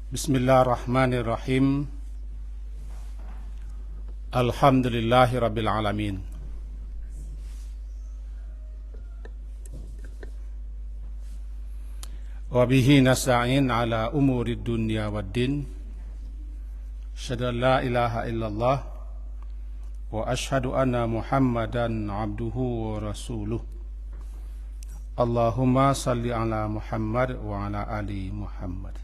Bismillahirrahmanirrahim. Alhamdulillahi rabbil alamin. Wa bihi nasta'in ala umuri dunya waddin. Asyhadu an la ilaha illallah wa asyhadu anna Muhammadan abduhu wa rasuluh. Allahumma salli ala Muhammad wa ala ali Muhammad.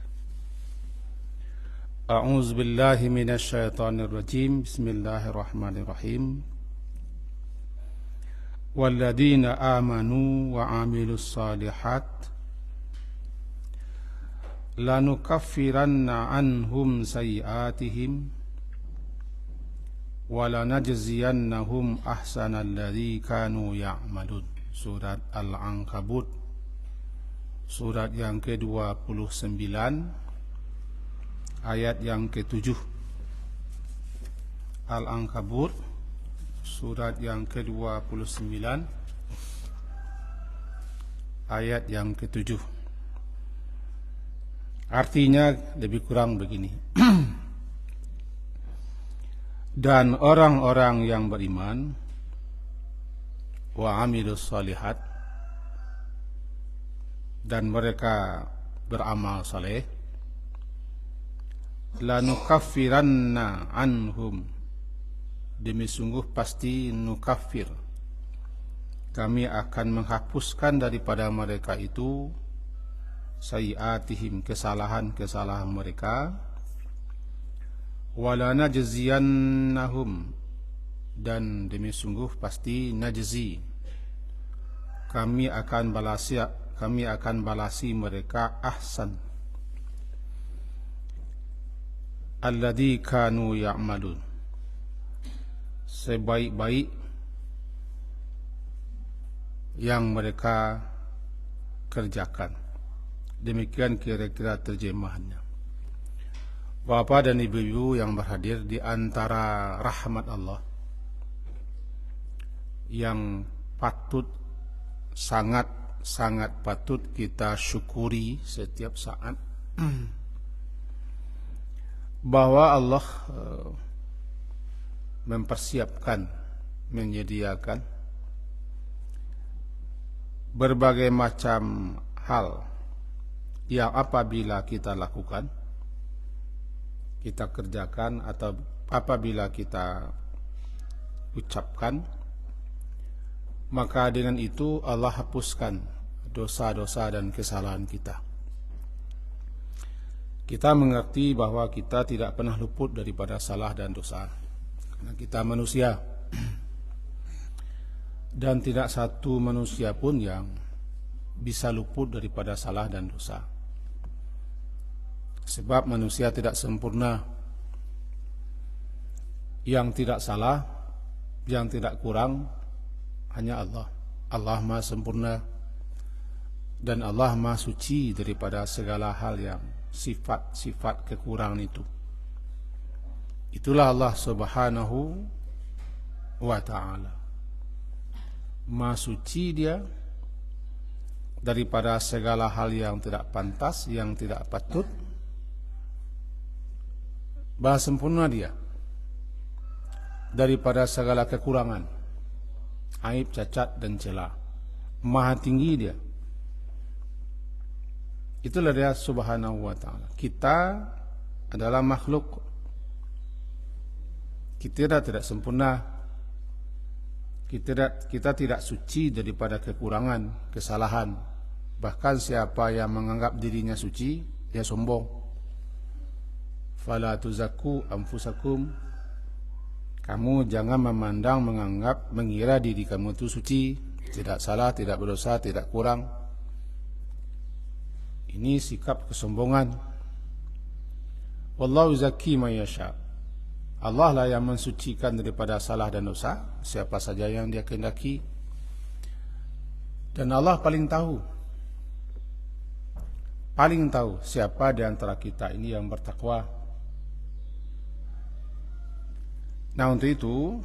A'udzu billahi minasy syaithanir rajim. Bismillahirrahmanirrahim. Walladzina amanu wa 'amilus shalihat lanukaffiranna 'anhum sayyi'atihim wa lanajziyannahum ahsanal ladzi kanu ya'malun. Surat Al-Ankabut, surat yang ke-29, ayat yang ke-7. Al-Ankabut, surat yang ke-29, ayat yang ke-7. Artinya lebih kurang begini. Dan orang-orang yang beriman wa amilus shalihat, dan mereka beramal saleh, lanukaffiranna anhum, demi sungguh pasti nukaffir, kami akan menghapuskan daripada mereka itu sayyi'atihim, kesalahan-kesalahan mereka, walanajziyannahum, dan demi sungguh pasti najzi, kami akan balasi mereka ahsan alladzi kanu ya'malun, sebaik-baik yang mereka kerjakan. Demikian kira-kira terjemahannya. Bapak dan ibu-ibu yang berhadir, di antara rahmat Allah yang patut, sangat patut kita syukuri setiap saat, bahwa Allah mempersiapkan, menyediakan berbagai macam hal yang apabila kita lakukan, kita kerjakan, atau apabila kita ucapkan, maka dengan itu Allah hapuskan dosa-dosa dan kesalahan kita. Kita mengerti bahwa kita tidak pernah luput daripada salah dan dosa, karena kita manusia, dan tidak satu manusia pun yang bisa luput daripada salah dan dosa, sebab manusia tidak sempurna. Yang tidak salah, yang tidak kurang, hanya Allah. Allah Maha sempurna, dan Allah Maha suci daripada segala hal yang sifat-sifat kekurangan itu. Itulah Allah Subhanahu wa ta'ala. Maha suci Dia daripada segala hal yang tidak pantas, yang tidak patut. Maha sempurna Dia daripada segala kekurangan, aib, cacat, dan celah. Maha tinggi Dia. Itulah Dia Subhanahu wa ta'ala. Kita adalah makhluk. Kita tidak sempurna. Kita tidak suci daripada kekurangan, kesalahan. Bahkan siapa yang menganggap dirinya suci, dia sombong. Fala tuzakku anfusakum, kamu jangan memandang, menganggap, mengira diri kamu itu suci, tidak salah, tidak berdosa, tidak kurang. Ini sikap kesombongan. Wallahu yuzakki man yasha. Allah lah yang mensucikan daripada salah dan dosa siapa saja yang Dia kehendaki. Dan Allah paling tahu siapa di antara kita ini yang bertakwa. Nah, untuk itu,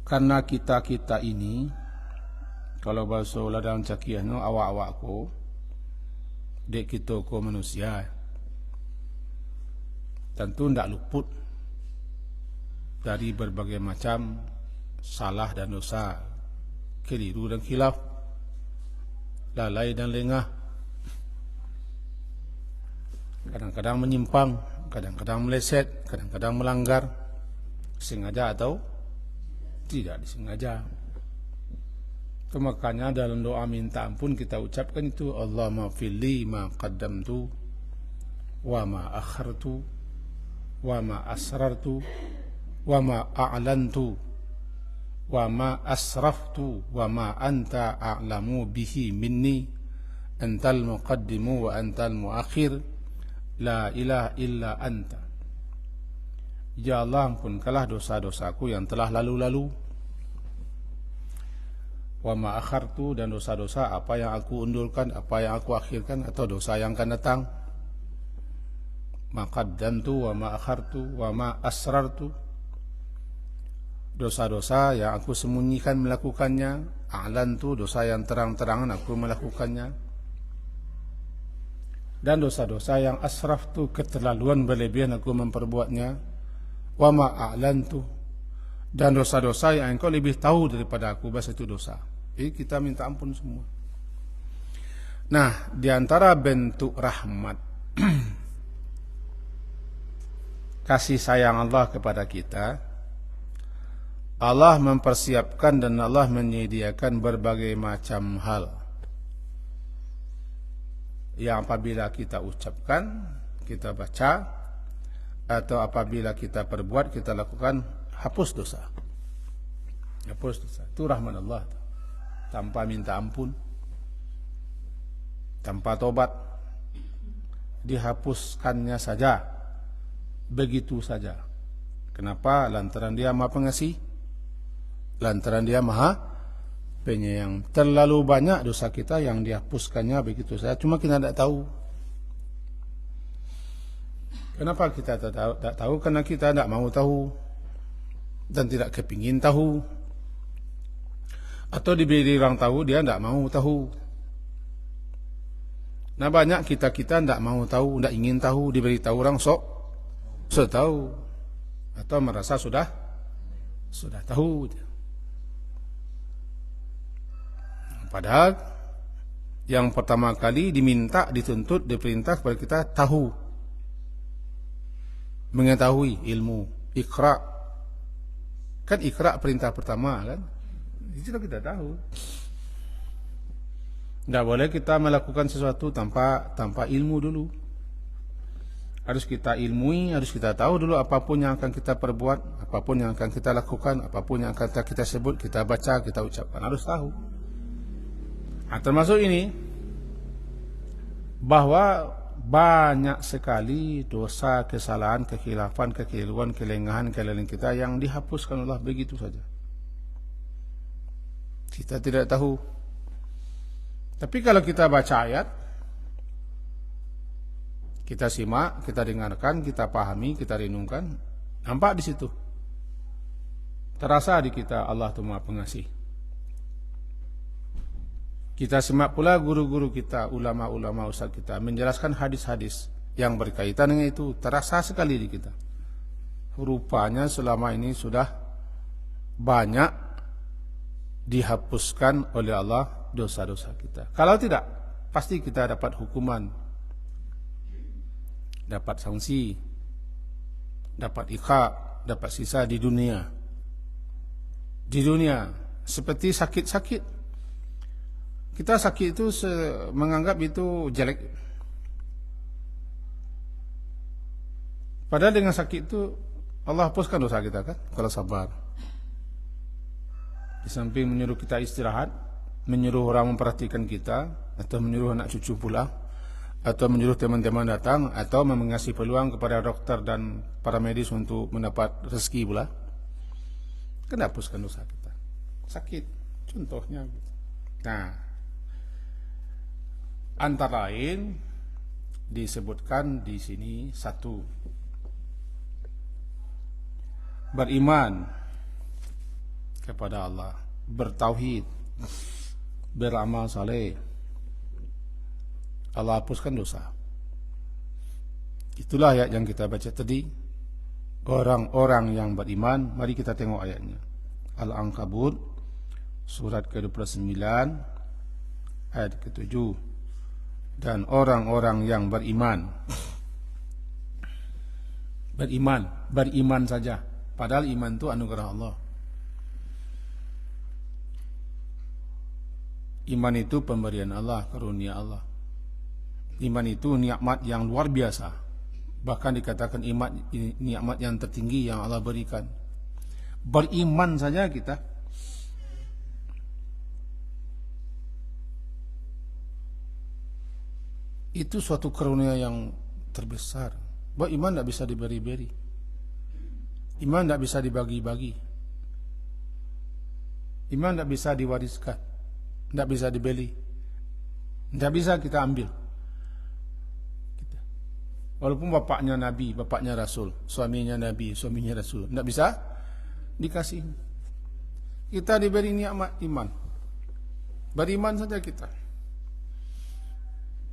karena kita ini, kalau bahasa ladang cakiah no awak-awakku, dek kita ko manusia, tentu tidak luput dari berbagai macam salah dan dosa, keliru dan khilaf, lalai dan lengah, kadang-kadang menyimpang, kadang-kadang meleset, kadang-kadang melanggar, sengaja atau tidak disengaja. Itu makanya dalam doa minta ampun kita ucapkan itu, Allahumma fili ma qaddamtu wa ma akhartu wa ma asrartu wa ma a'lantu wa ma asraftu wa ma anta a'lamu bihi minni antal muqaddimu wa antal muakhir la ilaha illa anta. Ya Allah, ampunkanlah dosa-dosaku yang telah lalu-lalu, wa ma akhartu, dan dosa-dosa apa yang aku undurkan, apa yang aku akhirkan, atau dosa yang akan datang. Ma qaddamtu wa ma akhartu wa ma asrartu, dosa-dosa yang aku sembunyikan melakukannya. A'lantu, dosa yang terang-terangan aku melakukannya. Dan dosa-dosa yang asraftu, keterlaluan berlebihan aku memperbuatnya. Wa ma a'lantu, dan dosa-dosa yang engkau lebih tahu daripada aku bahwa itu dosa. Jadi kita minta ampun semua. Nah, di antara bentuk rahmat kasih sayang Allah kepada kita, Allah mempersiapkan dan Allah menyediakan berbagai macam hal yang apabila kita ucapkan, kita baca, atau apabila kita perbuat, kita lakukan, hapus dosa. Hapus dosa. Itu rahmat Allah. Tanpa minta ampun, tanpa tobat, dihapuskannya saja, begitu saja. Kenapa? Lantaran Dia Maha Pengasih, lantaran Dia Maha Penyayang. Terlalu banyak dosa kita yang dihapuskannya begitu saja, cuma kita tidak tahu. Kenapa kita tak tahu? Karena kita tidak mau tahu dan tidak kepingin tahu, atau diberi orang tahu dia tidak mau tahu. Nah, banyak kita tidak mau tahu, tidak ingin tahu, diberi tahu orang sok tahu, atau merasa sudah tahu. Padahal yang pertama kali diminta, dituntut, diperintah kepada kita tahu, mengetahui ilmu, ikra. Kan ikra perintah pertama kan? Itu kita tahu. Tidak boleh kita melakukan sesuatu tanpa ilmu dulu. Harus kita ilmui, harus kita tahu dulu apapun yang akan kita perbuat, apapun yang akan kita lakukan, apapun yang akan kita sebut, kita baca, kita ucapkan, harus tahu. Nah, termasuk ini bahwa banyak sekali dosa, kesalahan, kekhilafan, kekeliruan, kelengahan, kelelahan kita yang dihapuskan Allah begitu saja. Kita tidak tahu. Tapi kalau kita baca ayat, kita simak, kita dengarkan, kita pahami, kita renungkan, nampak di situ. Terasa di kita Allah itu Maha Pengasih. Kita simak pula guru-guru kita, ulama-ulama ustaz kita menjelaskan hadis-hadis yang berkaitan dengan itu, terasa sekali di kita. Rupanya selama ini sudah banyak dihapuskan oleh Allah dosa-dosa kita. Kalau tidak, pasti kita dapat hukuman, dapat sanksi, dapat iqab, dapat sisa di dunia. Di dunia seperti sakit-sakit. Kita sakit itu menganggap itu jelek. Padahal dengan sakit itu Allah hapuskan dosa kita kan, kalau sabar. Di samping menyuruh kita istirahat, menyuruh orang memperhatikan kita, atau menyuruh anak cucu pulang, atau menyuruh teman-teman datang, atau mengasih peluang kepada dokter dan para medis untuk mendapat rezeki pula, kan hapuskan dosa kita. Sakit, contohnya. Nah, antara lain disebutkan di sini satu, beriman kepada Allah, bertauhid, beramal saleh, Allah hapuskan dosa. Itulah ayat yang kita baca tadi. Orang-orang yang beriman, mari kita tengok ayatnya. Al-Ankabut surat ke-29 ayat ke-7. Dan orang-orang yang beriman, beriman saja, padahal iman itu anugerah Allah. Iman itu pemberian Allah, karunia Allah. Iman itu nikmat yang luar biasa. Bahkan dikatakan nikmat yang tertinggi yang Allah berikan. Beriman saja kita. Itu suatu karunia yang terbesar. Bahwa iman tidak bisa diberi-beri. Iman tidak bisa dibagi-bagi. Iman tidak bisa diwariskan. Tidak bisa dibeli. Tidak bisa kita ambil. Walaupun bapaknya Nabi, bapaknya Rasul, suaminya Nabi, suaminya Rasul, tidak bisa dikasih. Kita diberi nikmat iman. Beriman saja kita,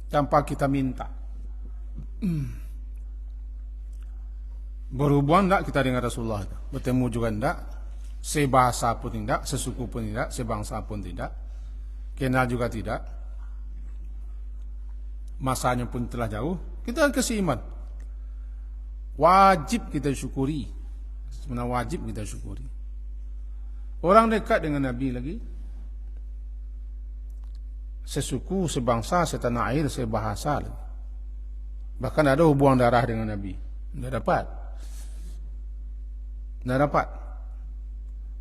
tanpa kita minta. Berhubungan tidak kita dengan Rasulullah? Bertemu juga tidak. Sebahasa pun tidak, sesuku pun tidak, sebangsa pun tidak. Kenal juga tidak. Masanya pun telah jauh. Kita kasih iman. Wajib kita syukuri. Sebenarnya wajib kita syukuri. Orang dekat dengan Nabi lagi, sesuku, sebangsa, setanah air, sebahasa lagi. Bahkan ada hubungan darah dengan Nabi. Tidak dapat. Tidak dapat.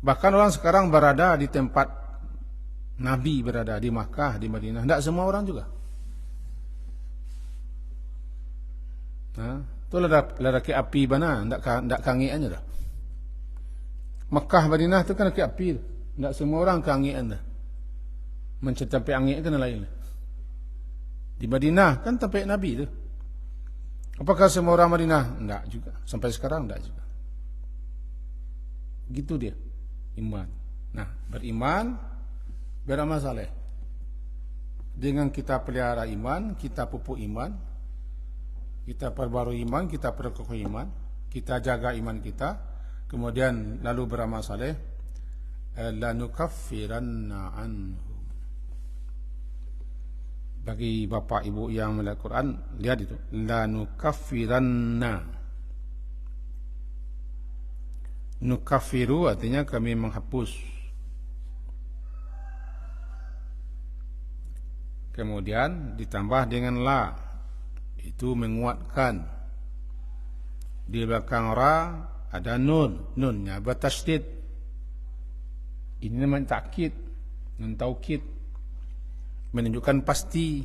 Bahkan orang sekarang berada di tempat Nabi berada, di Makkah, di Madinah. Tidak semua orang juga. Itu lelaki api mana, tidak kangian dah. Makkah, Madinah itu kan lelaki api. Tidak semua orang kangian dah. Mencapai angin kan lain. Di Madinah kan tempat Nabi tu. Apakah semua orang Madinah? Tidak juga. Sampai sekarang tidak juga. Gitu dia iman. Nah, beriman, beramal saleh. Dengan kita pelihara iman, kita pupuk iman, kita perbarui iman, kita perkokoh iman, kita jaga iman kita, kemudian lalu beramal saleh. Lanukaffiranna anhu. Bagi bapak ibu yang melihat Quran, lihat itu. Lanukaffiranna. Nukaffiru artinya kami menghapus. Kemudian ditambah dengan la. Itu menguatkan. Di belakang ra ada nun. Nunnya bertasydid. Ini namanya takkid. Nun taukid. Menunjukkan pasti.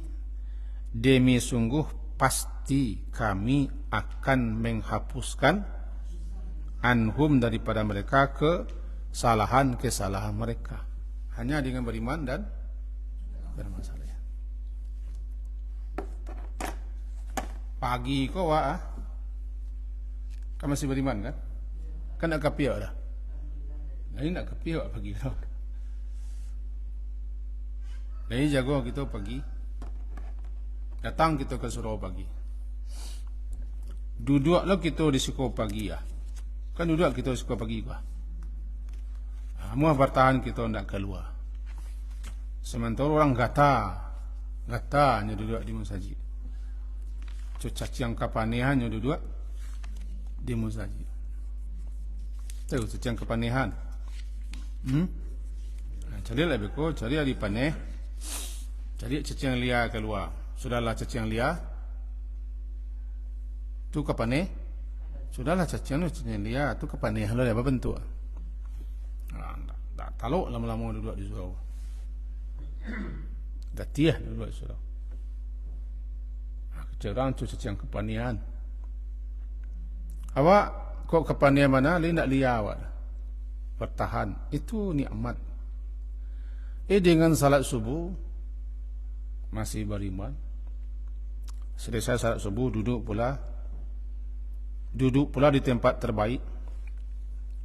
Demi sungguh pasti kami akan menghapuskan anhum daripada mereka kesalahan mereka. Hanya dengan beriman dan bermasalah. Pagi kau kan masih beriman kan? Kan nak kapiak dah. Ini nak kapiak pagi kau. Jadi jago kita pagi. Datang kita ke surau pagi. Duduklah kita di surau pagi ya. Kan duduk kita di surau pagi kau. Semua bertahan kita nak keluar. Sementara orang gatanya duduk di masjid. Caciang kepanehan yang duduk di masjid. Tahu caciang kepanehan? Cari lah beko, cari di paneh, cari caciang liar keluar. Sudahlah caciang liar, tu kepaneh. Sudahlah caciang liar, tu kepaneh. Lalu apa bentuk? Tak taluk lama-lama duduk di surau. Dah tiah duduk di surau. Cerang tu caciang kepanian. Awak kok kepanian mana? Li nak liar awak. Bertahan. Itu nikmat. Dengan salat subuh masih beriman. Selesai salat subuh duduk pula di tempat terbaik.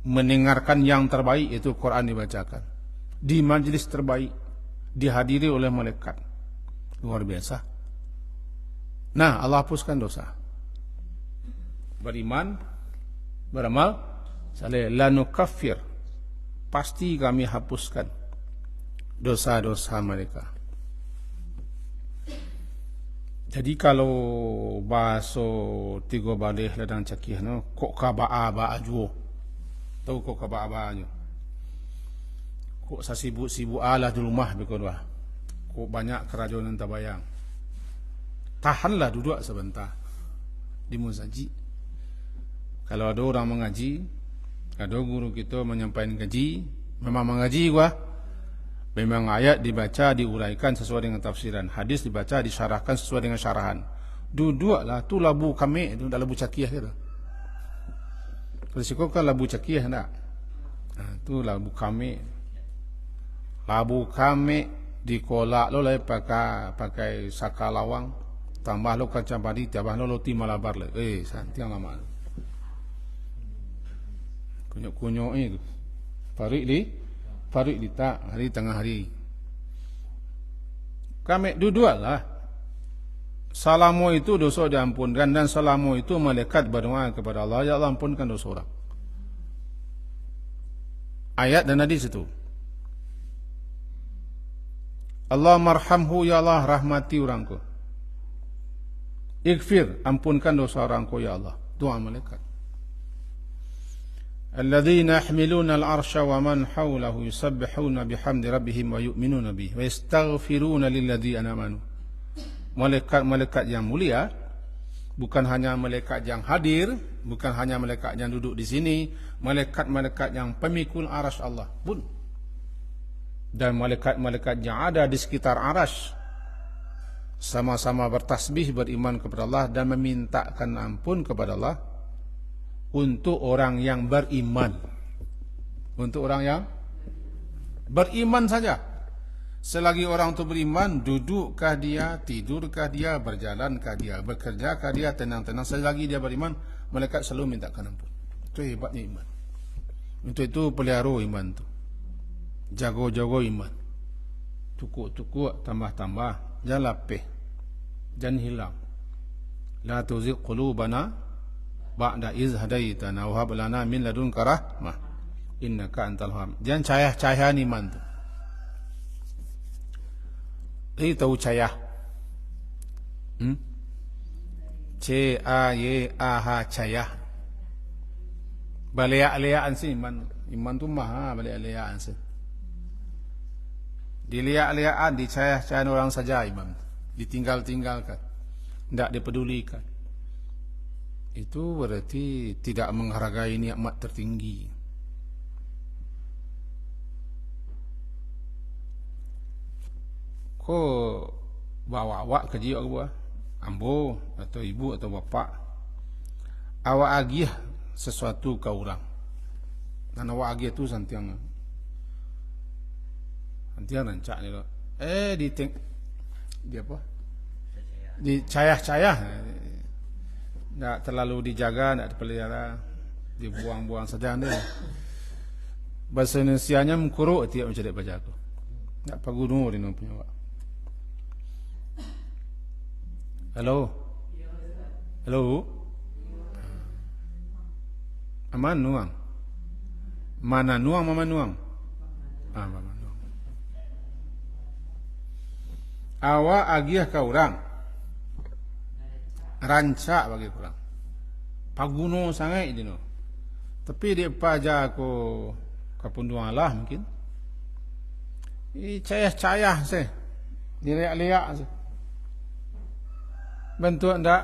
Mendengarkan yang terbaik, itu Quran dibacakan. Di majlis terbaik, dihadiri oleh malaikat. Luar biasa. Nah, Allah hapuskan dosa. beriman, beramal saleh, lanukaffir, pasti kami hapuskan dosa-dosa mereka. Jadi kalau bahasa tiga balik ladang cakih no, kok kabaa juo, tahu kok kabaa nyo, kok sasibuk-sibuk alah di rumah bekodwa, kok banyak kerajunan tabayang, tahanlah duduk sebentar di muzaji. Kalau ada orang mengaji, ada guru kita menyampaikan ngaji, memang mengaji gua. Memang ayat dibaca, diuraikan sesuai dengan tafsiran. Hadis dibaca, disyarahkan sesuai dengan syarahan. Duduklah, tu labu kami, itu dah labu cakiyah kita. Kalau sikau kan labu cakiyah tak? Tu labu kami. Labu kami dikolak lo lah pakai sakalawang. Tambah lo kacang padi, tambah lo roti malabar lah. Santi yang lama. Kunyuk-kunyuk ni. Farid di tak hari tengah hari. Kami duduklah. Salamu itu dosa diampunkan, dan salamu itu malaikat berdoa kepada Allah, ya Allah ampunkan dosa orang. Ayat dan hadis itu. Allah marhamhu, ya Allah rahmati orangku. Ighfir, ampunkan dosa orangku ya Allah. Doa malaikat. Alladzina yahmiluna al-arsha wa man hawlahu yusabbihuna bihamdi rabbihim wa yu'minuna bihi wa yastaghfiruna lilladzina amanu. Malaikat-malaikat yang mulia, bukan hanya malaikat yang hadir, bukan hanya malaikat yang duduk di sini, malaikat-malaikat yang pemikul arsy Allah pun, dan malaikat-malaikat yang ada di sekitar arsy sama-sama bertasbih, beriman kepada Allah dan memintakan ampun kepada Allah untuk orang yang beriman. Untuk orang yang beriman saja. Selagi orang itu beriman, dudukkah dia, tidurkah dia, berjalankah dia, bekerjakah dia, tenang-tenang, selagi dia beriman, malaikat selalu mintakan ampun. Itu hebatnya iman. Untuk itu pelihara iman itu, jago-jago iman, tukuk-tukuk, tambah-tambah, jangan lapih, jangan hilang. La tuzigh qulubana ba'da iz hadaitana wa hab lana min ladunka rahmah innaka antal wahhab. Jangan cahaya-cahaya iman tu. Tahu cahaya? C-A-Y-A-H cahaya. Baliak-liakan sih iman. Iman tu mah baliak-liakan sih. Diliak-liakan, dicahaya-cahayan orang saja iman. Ditinggal-tinggalkan. Tidak dipedulikan. Itu berarti tidak menghargai nikmat tertinggi. Ko bawa awak kerja apa? Ambo atau ibu atau bapa, awak agih sesuatu ke orang. Dan awak agih tu santiang rancak ni lo. Di apa? Di cayah-cayah. Tak terlalu dijaga, tak dipelihara, dibuang-buang saja ni. Bahasa Indonesianya mengkuruk tiap macam dia baca aku. Tak paguno dia punya awak. Halo. Halo. Aman nuang. Mana nuang, mama nuang. Mama nuang. Awak agiah ke orang. Rancak bagi kurang. Paguno sangat ini no. Tapi dia paja aku kapunduang lah mungkin. Cayah-cayah sih. Diliak-liak sih. Bentuk ndak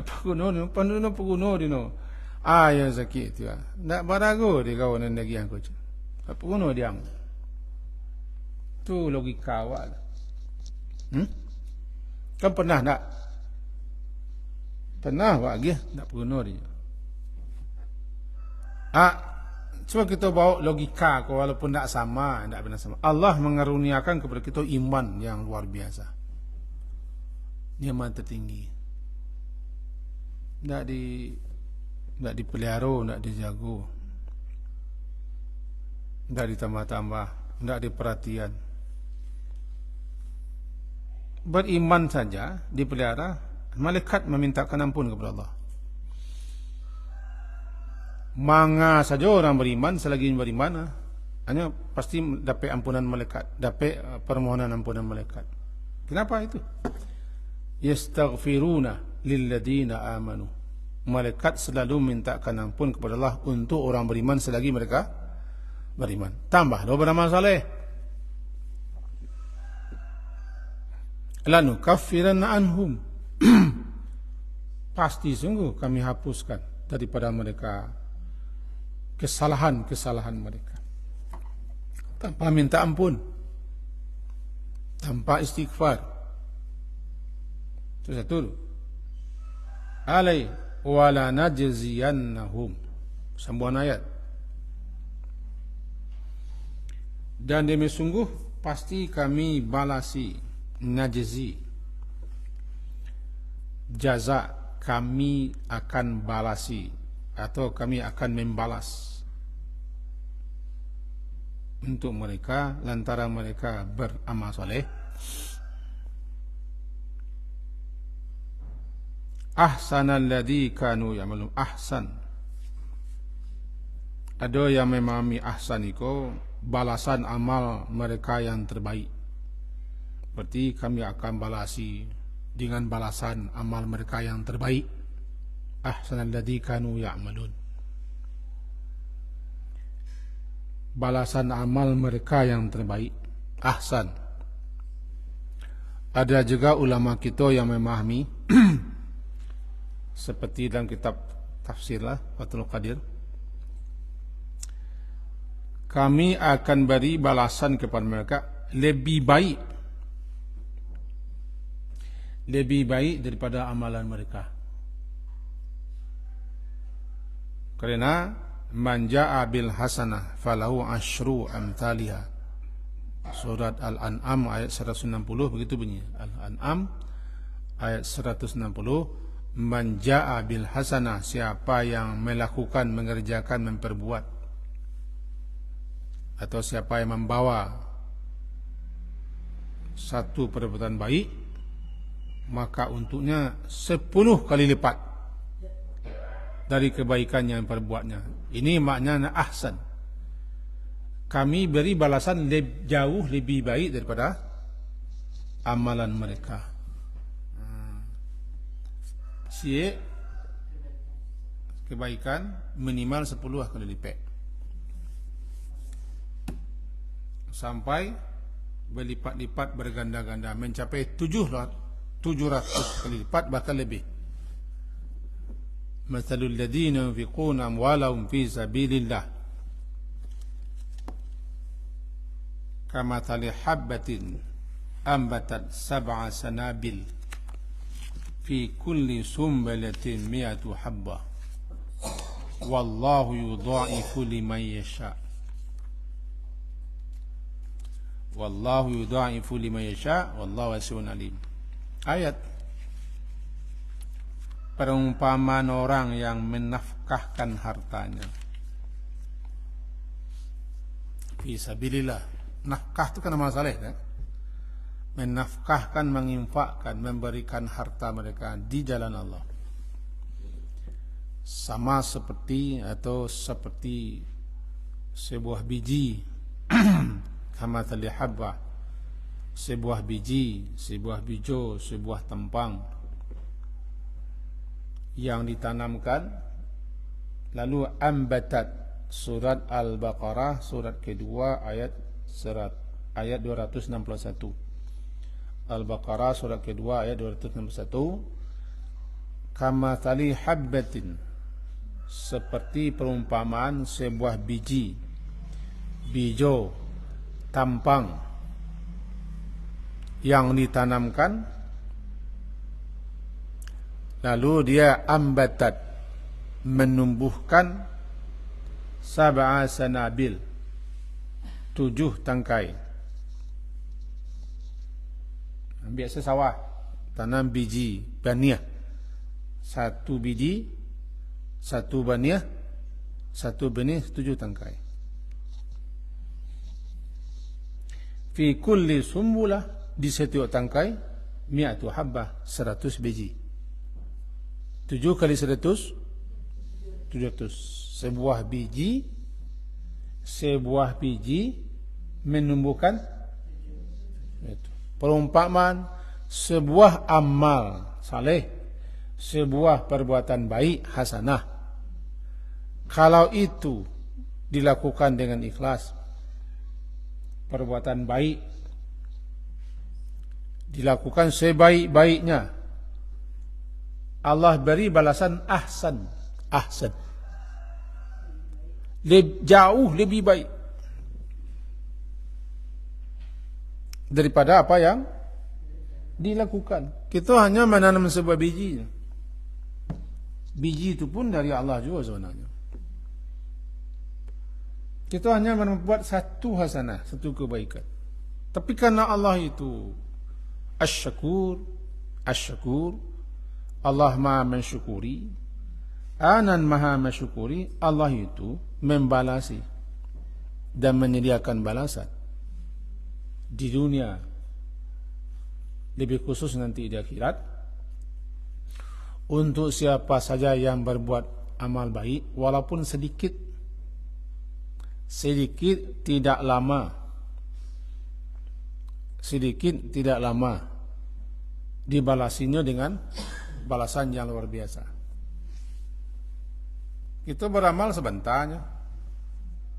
paguno ni, paguno di no. Ya sakit tu. Ndak barago di kawanan lagi aku. Paguno dia. Tu logika awak. Kan pernah tak? Pernah awak lagi tak paguno dia. Cuba kita bawa logika walaupun tak sama, tak benar sama. Allah mengaruniakan kepada kita iman yang luar biasa. Iman tertinggi. Tak dipelihara, tak dijaga. Tak ditambah-tambah, tak diperhatian. Beriman saja dipelihara, malaikat memintakan ampun kepada Allah. manga saja orang beriman, selagi beriman hanya pasti dapat ampunan malaikat, dapat permohonan ampunan malaikat. Kenapa itu? Yastaghfiruna lilladina amanu. Malaikat selalu mintakan ampun kepada Allah untuk orang beriman selagi mereka beriman. Tambah doa beramal saleh. Lanu kaffiranna anhum. Pasti sungguh kami hapuskan daripada mereka kesalahan-kesalahan mereka. Tanpa minta ampun, tanpa istighfar. Itu satu. Alai wala najziyannahum. Sembuhan ayat. Dan demi sungguh pasti kami balasi, najzi, jaza, kami akan balasi atau kami akan membalas untuk mereka lantaran mereka beramal soleh. Ahsanal ladzi kanu ya'malun. Ahsan, ada yang memahami ahsan itu balasan amal mereka yang terbaik. Berarti kami akan balasi dengan balasan amal mereka yang terbaik. Ahsanal ladzi kanu ya'malun. Balasan amal mereka yang terbaik. Ahsan. Ada juga ulama kita yang memahami seperti dalam kitab tafsir lah, Fathul Qadir, kami akan beri balasan kepada mereka lebih baik daripada amalan mereka. Karena man jaa bil hasanah falahu asyru amthaliha. Surat Al-An'am ayat 160 begitu bunyi. Al-An'am ayat 160, man jaa bil hasanah, siapa yang melakukan, mengerjakan, memperbuat, atau siapa yang membawa satu perbuatan baik, maka untuknya 10 kali lipat dari kebaikan yang perbuatnya. Ini maknanya ahsan. Kami beri balasan jauh lebih baik daripada amalan mereka. Kebaikan minimal 10 kali lipat, sampai berlipat-lipat, berganda-ganda, mencapai 700 kali lipat, bahkan lebih. Mathalul ladzina yunfiquna amwalahum fi sabilillah kamathali habbatin ambatat sab'a sanabil fi kulli sumbalatin mi'atu habbah wallahu yudha'ifu liman yasha. Wallahu yudha'ifu liman yasha wallahu wasi'un alim. Ayat perumpamaan orang yang menafkahkan hartanya fi sabilillah. Nafkah itu kan amal saleh, kan? Menafkahkan, menginfakkan, memberikan harta mereka di jalan Allah. Sama seperti atau seperti sebuah biji kamathali habbah, sebuah biji, sebuah bijo, sebuah tempang yang ditanamkan lalu ambatat. Surat Al-Baqarah surat kedua ayat 261. Al-Baqarah surat kedua ayat 261, kamathali habbatin, seperti perumpamaan sebuah biji, bijo, tampang yang ditanamkan lalu dia ambatat, menumbuhkan sab'a sanabil, 7 tangkai. Biasa sawah tanam biji baniah, 1 biji, 1 baniah, 1 benih, 7 tangkai. Fi kulli sumbulah, di setiap tangkai, mi'atu habbah, 100 biji. 7 kali 100 700. Sebuah biji menumbuhkan itu. Perumpamaan sebuah amal saleh, sebuah perbuatan baik hasanah, kalau itu dilakukan dengan ikhlas, perbuatan baik dilakukan sebaik-baiknya, Allah beri balasan ahsan, jauh lebih baik daripada apa yang dilakukan. Kita hanya menanam sebuah biji. Biji itu pun dari Allah juga sebenarnya. Kita hanya membuat satu hasanah, satu kebaikan. Tapi karena Allah itu Asy-Syakur, Allah Maha mensyukuri, Anan Maha mensyukuri, Allah itu membalasi dan menyediakan balasan di dunia, lebih khusus nanti di akhirat, untuk siapa saja yang berbuat amal baik walaupun sedikit tidak lama dibalasinya dengan balasan yang luar biasa. Itu beramal sebentarnya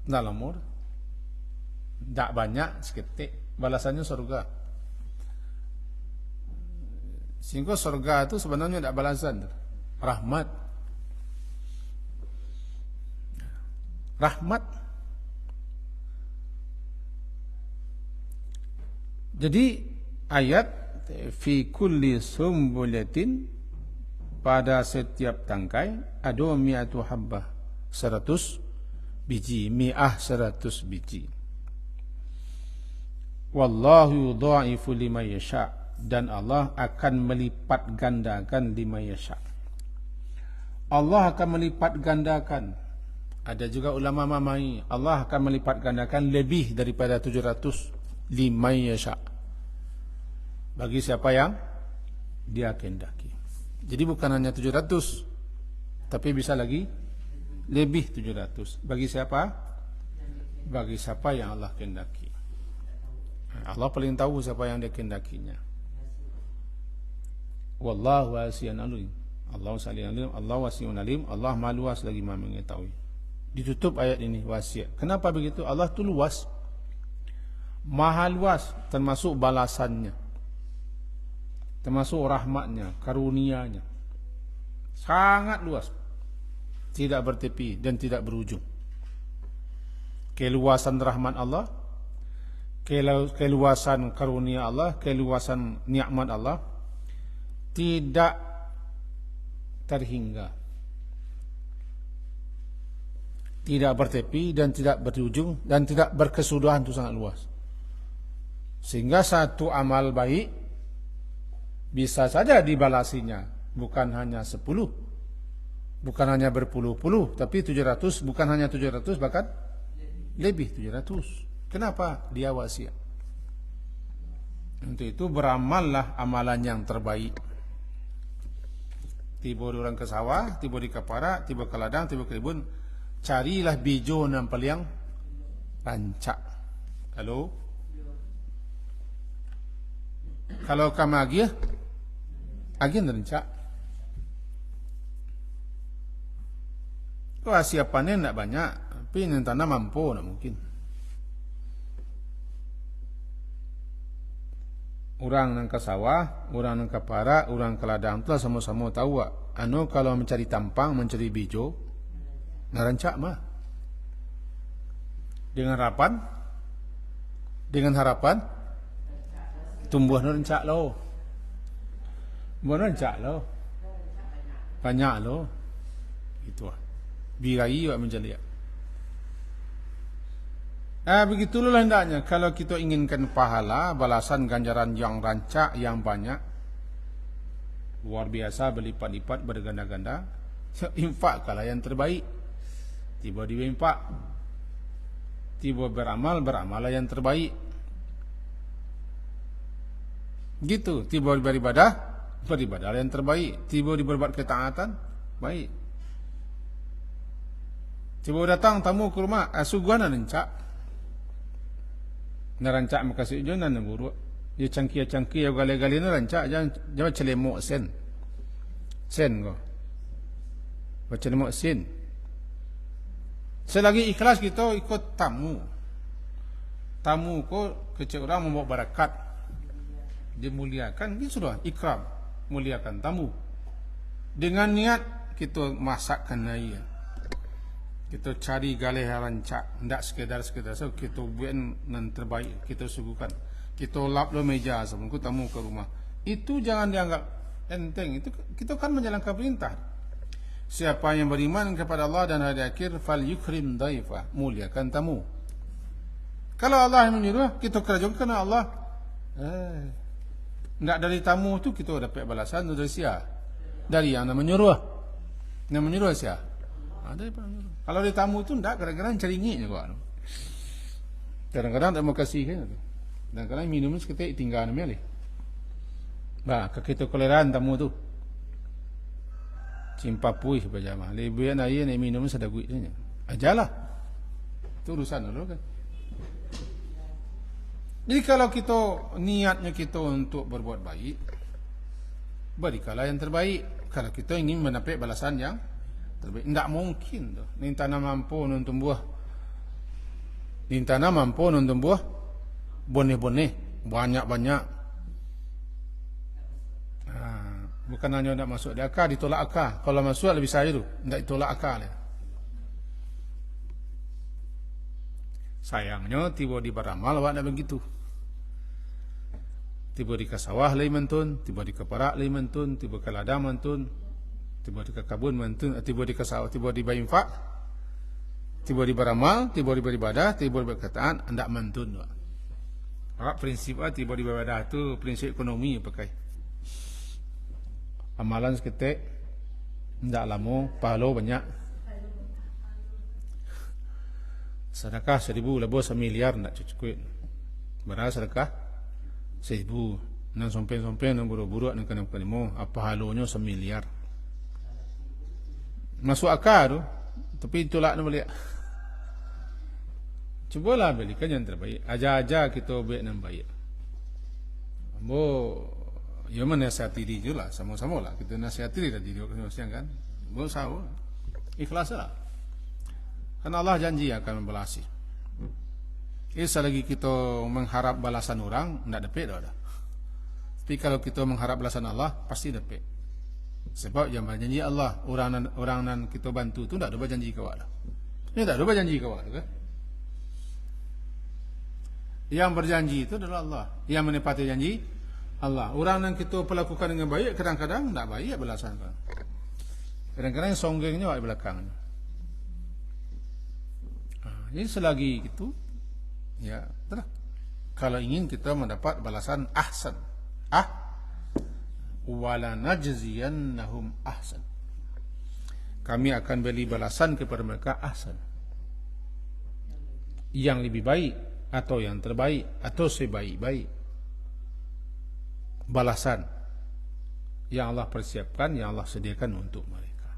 dalam umur, tidak banyak, seketik, balasannya surga. Sehingga surga itu sebenarnya tidak balasan, rahmat. Jadi ayat fi kulli sumbulatin, pada setiap tangkai ada mi'atu habbah, 100 biji, 100 biji. Wallahu yudha'ifu liman yasha', dan Allah akan melipat gandakan liman yasha'. Allah akan melipat gandakan. Ada juga ulama mamai, Allah akan melipat gandakan lebih daripada 700 liman yasha', bagi siapa yang Dia kehendaki. Jadi bukan hanya 700, tapi bisa lagi lebih 700. Bagi siapa? Bagi siapa yang Allah kehendaki. Allah paling tahu siapa yang Dia kehendakinya. Wallahu wasi'un alim. Allah wasi'un alim. Allah Maha luas lagi Maha mengetahui. Ditutup ayat ini wasiat. Kenapa begitu? Allah itu luas, Maha luas, termasuk balasannya, termasuk rahmatnya, karunianya, sangat luas, tidak bertepi dan tidak berujung. Keluasan rahmat Allah, keluasan karunia Allah, keluasan nikmat Allah tidak terhingga, tidak bertepi dan tidak berujung dan tidak berkesudahan, itu sangat luas. Sehingga satu amal baik bisa saja dibalasinya, bukan hanya 10, bukan hanya berpuluh-puluh, tapi 700, bukan hanya 700, bahkan lebih 700. Kenapa? Dia wasiat. Untuk itu beramallah amalan yang terbaik. Tiba orang ke sawah, tiba di kapara, tiba ke ladang, tiba ke kebun, carilah bijo yang paling rancak. Kalau kamu agi rancak. Kau siapannya tidak banyak, tapi yang tanah mampu, tidak mungkin. Orang nang ke sawah, orang nang ke para, orang ke ladang, telah sama-sama tahu. Kalau mencari tampang, mencari bijo, ngarancak mah. Dengan harapan, tumbuh ngarancak lo. Ngarancak lo. Banyak lo. Itu lah. Birai wak menjadi. Begitulah hendaknya. Kalau kita inginkan pahala, balasan ganjaran yang rancak, yang banyak, luar biasa, berlipat-lipat, berganda-ganda, infaklah yang terbaik. Tiba infak, tiba beramallah yang terbaik. Gitu. Tiba beribadah yang terbaik. Tiba berbuat ketaatan, baik. Tiba datang tamu ke rumah, suguhan na rancak. Na rancak makasih jo na naburu. Dia cangkir gali-gali na rancak jangan celemok sen. Sen ko. Celemok sen. Selagi ikhlas kita ikut tamu. Tamu ko kecil orang membawa barakat. Dimuliakan, itu sudah ikram, muliakan tamu. Dengan niat kita masakkan air. Kita cari galih rancak, tidak sekedar so kita buat yang terbaik, kita suguhkan. Kita lap lo meja sebelum kita tamu ke rumah. Itu jangan dianggap enteng. Itu kita kan menjalankan perintah. Siapa yang beriman kepada Allah dan hari akhir, fal yukrim daifa, muliakan tamu. Kalau Allah yang menyuruh, kita kerjakan kerana Allah. Tidak dari tamu tu kita dapat balasan dari siapa? Dari yang menyuruh. Yang menyuruh siapa? Dari penyuruh. Kalau dari tamu tu tidak, kadang-kadang ceringik juga. Kadang-kadang tak mau kasih kan. Kadang-kadang minum seketik tinggal namanya. Bah, kita koleran tamu tu. Cimpa puih berjamaah. Lebih yang air ni minum sedaguit saja. Ajalah. Itu urusan dulu kan. Jadi kalau kita niatnya kita untuk berbuat baik, berikanlah yang terbaik. Kalau kita ingin mendapat balasan yang terbaik, tidak mungkin tu. Nintana mampu nonton buah, nintana mampu nonton buah, boneh-boneh, banyak-banyak. Bukan hanya tidak masuk di akal, ditolak akal. Kalau masuk lebih saya tu, tidak ditolak akal. Sayangnya tiba di beramal awak nak begitu. Tiba di kasawah lagi mentun, tiba di keparak lagi mentun, tiba ke ladang mentun, tiba di kebun mentun, tiba di kasawah, tiba di bayinfak, tiba di beramal, tiba di beribadah, tiba di berkataan, hendak mentun. Awak prinsip tiba di beribadah tu prinsip ekonomi pakai. Amalan seketik, hendak lama, pahala banyak. Sedekah 1,000 lebih 1 miliar nak cukup. Berapa sedekah 1,000. Nang sompen-sompen nang buru-buru nang kena kelimo, apa halonya 1 miliar. Masuk akal tu, tapi tolak nak balik. Cubalah belikan yang terbaik. Ajar-ajar kita buat yang baik. Ambo ya menasihati diri jugalah, sama-sama lah kita nasihati diri kita kan. Ambo sawa. Ikhlaslah. Karena Allah janji akan membalasi. Selagi kita mengharap balasan orang, tidak dapat dah. Tapi kalau kita mengharap balasan Allah, pasti dapat. Sebab yang berjanji Allah, orang yang kita bantu tu tidak ada berjanji ke awak dah. Ini tak ada berjanji ke awak kan? Yang berjanji itu adalah Allah. Yang menepati janji Allah. Orang yang kita perlakukan dengan baik, kadang-kadang tidak baik balasan. Kadang-kadang songgengnya awak di belakangnya. Jadi selagi itu, ya, betul. Kalau ingin kita mendapat balasan ahsan, wala najziyannahum ahsan. Kami akan beri balasan kepada mereka ahsan, yang lebih baik atau yang terbaik atau sebaik-baik balasan yang Allah persiapkan, yang Allah sediakan untuk mereka.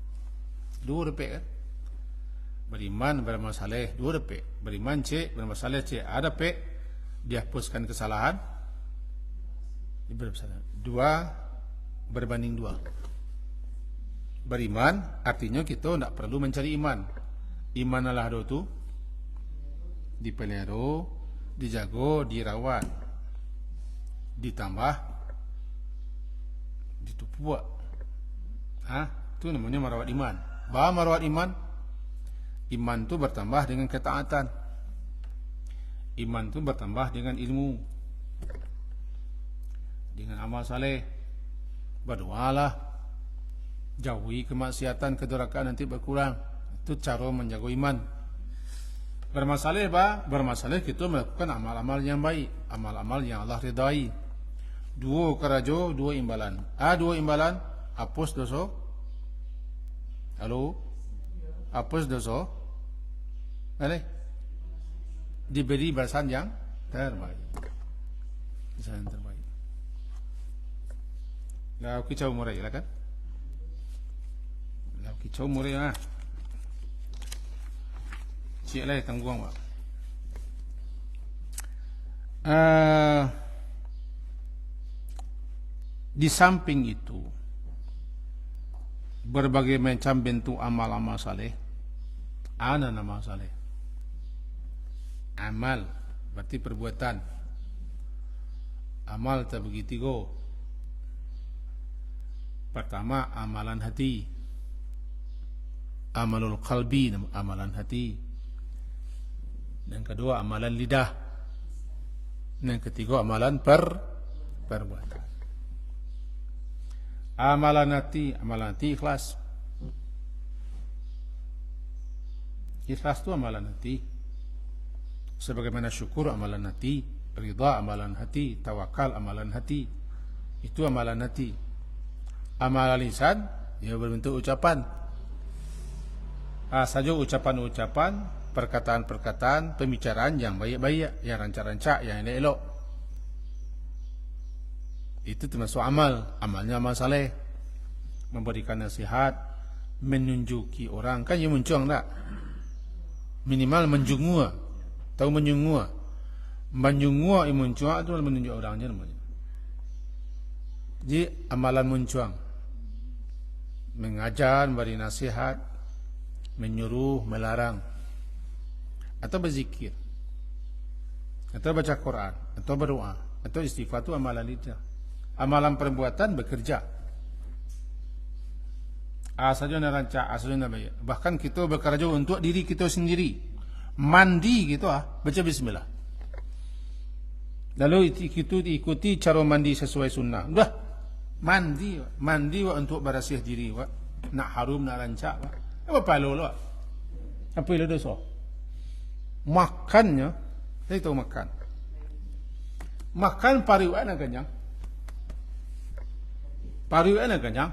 2 repek kan? Beriman, beramal saleh 2 repek. Beriman cek, beramal saleh cek. Ada pek, dihapuskan kesalahan. 2 berbanding 2. Beriman artinya kita tidak perlu mencari iman. Iman adalah tu dipelihara, dijaga, dirawat, ditambah, ditupuak. Itu namanya merawat iman. Merawat iman. Iman itu bertambah dengan ketaatan. Iman itu bertambah dengan ilmu, dengan amal saleh. Berdoalah, jauhi kemaksiatan, kedurhakaan nanti berkurang. Itu cara menjaga iman. Bermasalah bermasalah kita melakukan amal-amal yang baik, amal-amal yang Allah ridai. 2 kerajo, 2 imbalan. 2 imbalan, hapus dosa. Halo, hapus dosa. Diberi balasan yang terbaik. Balasan yang terbaik. Lau kicau murai lah kan? Lau kicau murai Cik lah tanggung Pak. Di samping itu, berbagai macam bentuk amal-amal saleh. Ana nama saleh. Amal berarti perbuatan. Amal terbagi tiga. Pertama, amalan hati. Amalul qalbi, amalan hati. Yang kedua, amalan lidah. Yang ketiga, amalan perbuatan. Amalan hati ikhlas. Ikhlas itu amalan hati. Sebagaimana syukur amalan hati, ridha amalan hati, tawakal amalan hati. Itu amalan hati. Amalan lisan ia berbentuk ucapan. Saja ucapan-ucapan, perkataan-perkataan, pembicaraan yang baik-baik, yang rancak-rancak, yang elok-elok. Itu termasuk amal. Amalnya amal saleh. Memberikan nasihat, menunjuki orang. Kan ia mencuang tak? Minimal menjungua. Tahu menjungua? Menjungua ia mencuang itu menunjuk orangnya namanya. Jadi amalan mencuang. Mengajar, memberi nasihat, menyuruh, melarang. Atau berzikir. Atau baca Quran. Atau berdoa. Atau istighfar itu amalan lidah. Amalan perbuatan bekerja. Saja nak rancak, saja nak bayar. Bahkan kita bekerja untuk diri kita sendiri. Mandi gitu baca bismillah. Lalu kita ikuti cara mandi sesuai sunnah. Dah mandi untuk bersih diri. Nak harum, nak rancak. Apa palu lah? Apa itu dosa? Makannya, saya tahu makan. Makan pariwak nak kenyang. Pariwak nak kenyang.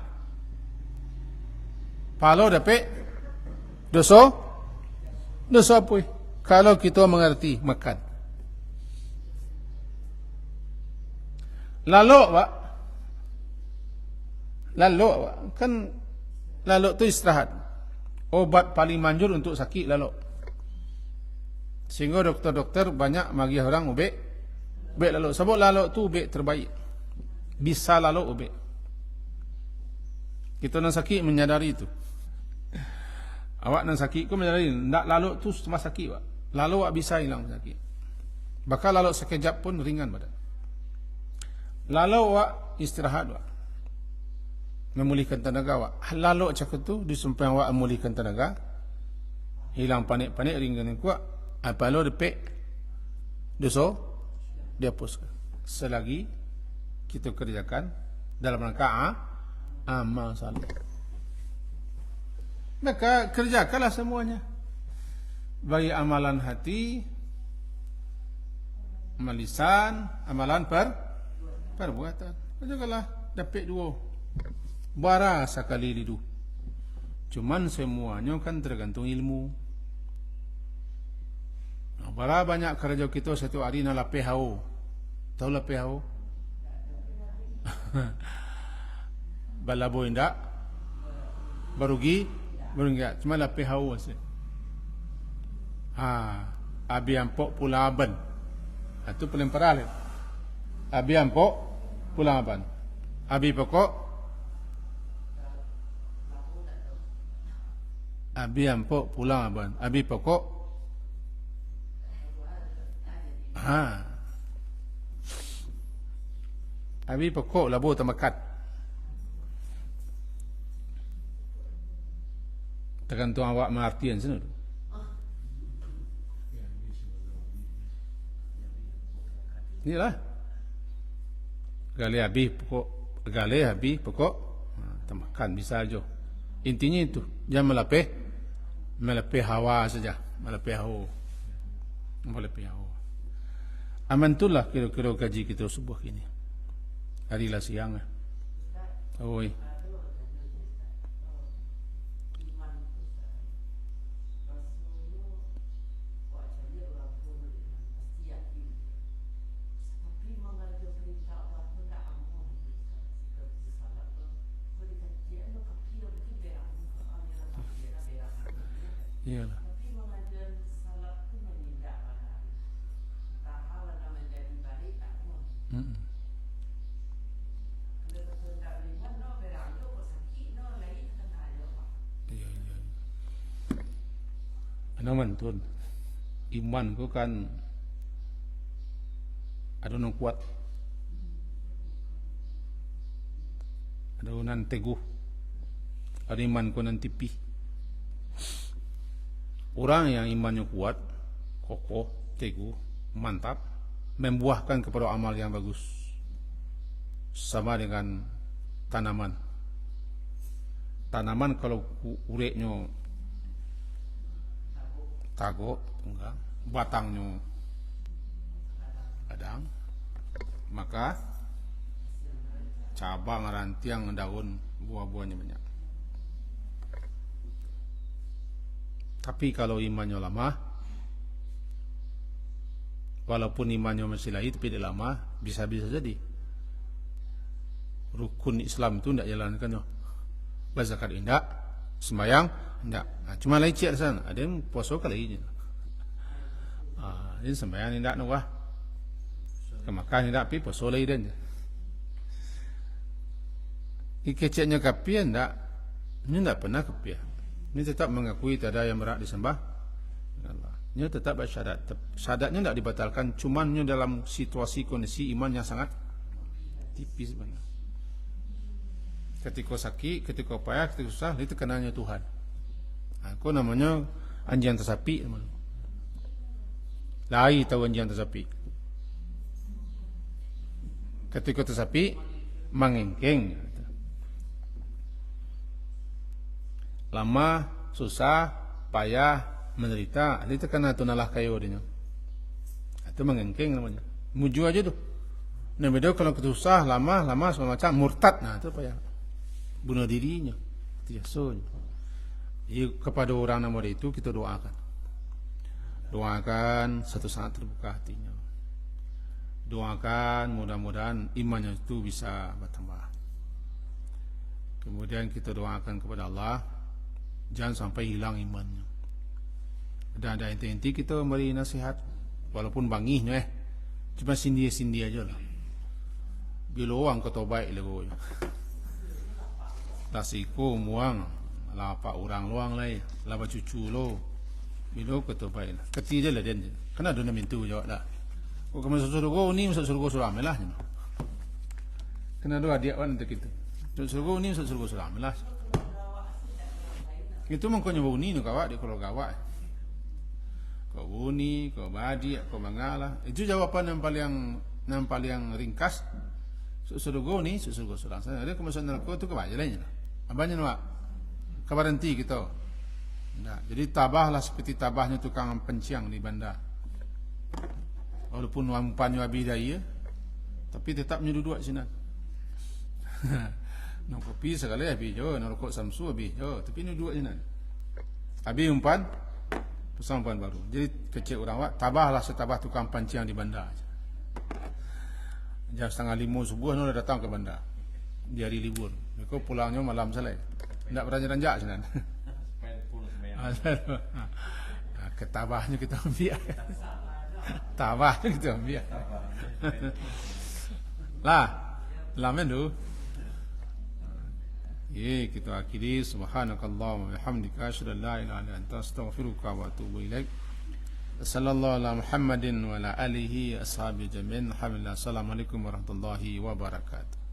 Palau dapat dosa apa? Kalau kita mengerti makan. Lalu kan lalu tu istirahat. Obat paling manjur untuk sakit lalu. Sehingga dokter-dokter banyak bagi orang ubek lalu. Sebab lalu tu ubek terbaik. Bisa lalu ubek. Kita nak sakit menyadari itu. Awak nak sakit kau menyadari nak lalu tu cuma sakit awak. Lalu awak bisa hilang sakit. Bakal lalu sekejap pun ringan badan. Lalu awak istirahat awak. Memulihkan tenaga awak. Lalu cakap tu disumpah awak memulihkan tenaga. Hilang panik-panik ringan kuat. Apa lalu depek dosa dihapuskan. Selagi kita kerjakan dalam rangka amal saleh. Maka kerjakanlah semuanya. Bagi amalan hati, amalan lisan, amalan perbuatan. Kerjakanlah dapat dua. Bara sekali lidu. Cuman semuanya kan tergantung ilmu. Bara banyak kerja kita satu hari nak lapih hau. Tahu lapih hau? Balabo indak? Barugi cuma lapih hau saja. Abi ampok pulang aban. Itu paling parah. Abi ampok pulang aban. Abi pokok. Abi ampok pulang aban. Abi pokok. Abi pokok labo tamakat. Tergantung awak mengertian sana. Inilah. Gali habis pokok. Tamakan bisa aja. Intinya itu. Jangan melepih hawa saja. Melepih hawa. Aman itulah kira-kira gaji kita subuh ini. Harilah siang. Oi. Iyalah. naman tun iman ko kan ada nang kuat, ada nan teguh, ada iman ko nan tipi. Orang yang imannya kuat, kokoh, teguh, mantap, membuahkan kepada amal yang bagus. Sama dengan tanaman. Tanaman kalau ureknya tago, enggak, batangnya kadang, maka cabang, rantiang, daun, buah-buahnya banyak. Tapi kalau imannya lemah, walaupun imannya masih lahir tapi dia lama, bisa-bisa jadi rukun Islam itu tidak jalankan. Zakat tidak, sembahyang tidak. Nah, cuma lecet sana. Ada yang puasa kali ini. Ini sembahyang tidak nak wah. Kemakan tidak, tapi puasa lagi dan. Keceknya kapia tidak, ini tidak pernah kapia. Ini tetap mengakui tiada yang berhak disembah Allah. Ini tetap bersyahadat. Syahadatnya tidak dibatalkan, cumannya dalam situasi kondisi iman yang sangat tipis benar. Ketika sakit, ketika payah, ketika susah, itu kenanya Tuhan. Aku namanya anjian tersapi. Lai tahu anjian tersapi. Ketika tersapi, mengengkeng. Lama, susah, payah, menderita, itu karena tunalah kayu dia. Itu mengengkeng namanya. Muju aja tuh. Nah, beda kalau susah, lama semua macam murtad. Nah, itu payah. Bunuh dirinya. Itu yasun. Jadi kepada orang nomor itu kita doakan. Doakan satu saat terbuka hatinya. Doakan mudah-mudahan imannya itu bisa bertambah. Kemudian kita doakan kepada Allah, jangan sampai hilang imannya. Dan ada inti-inti kita beri nasihat, walaupun bangihnya cuma sindi aja lah. Bila orang kata baik lagi, lasiko muang, lapa orang luang lagi, lapa cucu lo, bila kata baik lah. Ketiga lah dia, kena ada mintu jawab dah. Kau kamu suruh ni masuk surga sulam lah. Kena doa dia kan untuk kita. Surga ni masuk surga sulam lah. Itu mengkonya buni nu kawak di kalau kawak. Kau buni, kau badi, kau mengalah. Itu jawaban yang paling ringkas. Surga ni, surga sulam. Ada kemasuk neraka itu kebajalannya. Abangnya nak kabaranti kita. Nah, jadi tabahlah seperti tabahnya tukang penciang di bandar. Walaupun wampannya abidaya, tapi tetap duduk sini. Nak kopi sekali habis je, nak rokok Samsu habis je, tapi ni duduk sini. Habis umpan, pasang umpan baru. Jadi kecil orang awak, tabahlah setabah tukang panciang di bandar. Jam 4:30 subuh nak datang ke bandar. Di hari libur. Mereka pulangnya malam selai. Tak beranjak-anjak sini. Ketabahnya kita ambil. Tabahnya kita ambil. Lah, lamen tu. Ye, kita akhiri. Subhanakallahumma wa bihamdika asyhadu an la ilaha illa anta astaghfiruka wa atubu ilaik. Sallallahu ala Muhammadin wa ala alihi ashabi jami'in. Alhamdulillah. Assalamualaikum warahmatullahi wabarakatuh.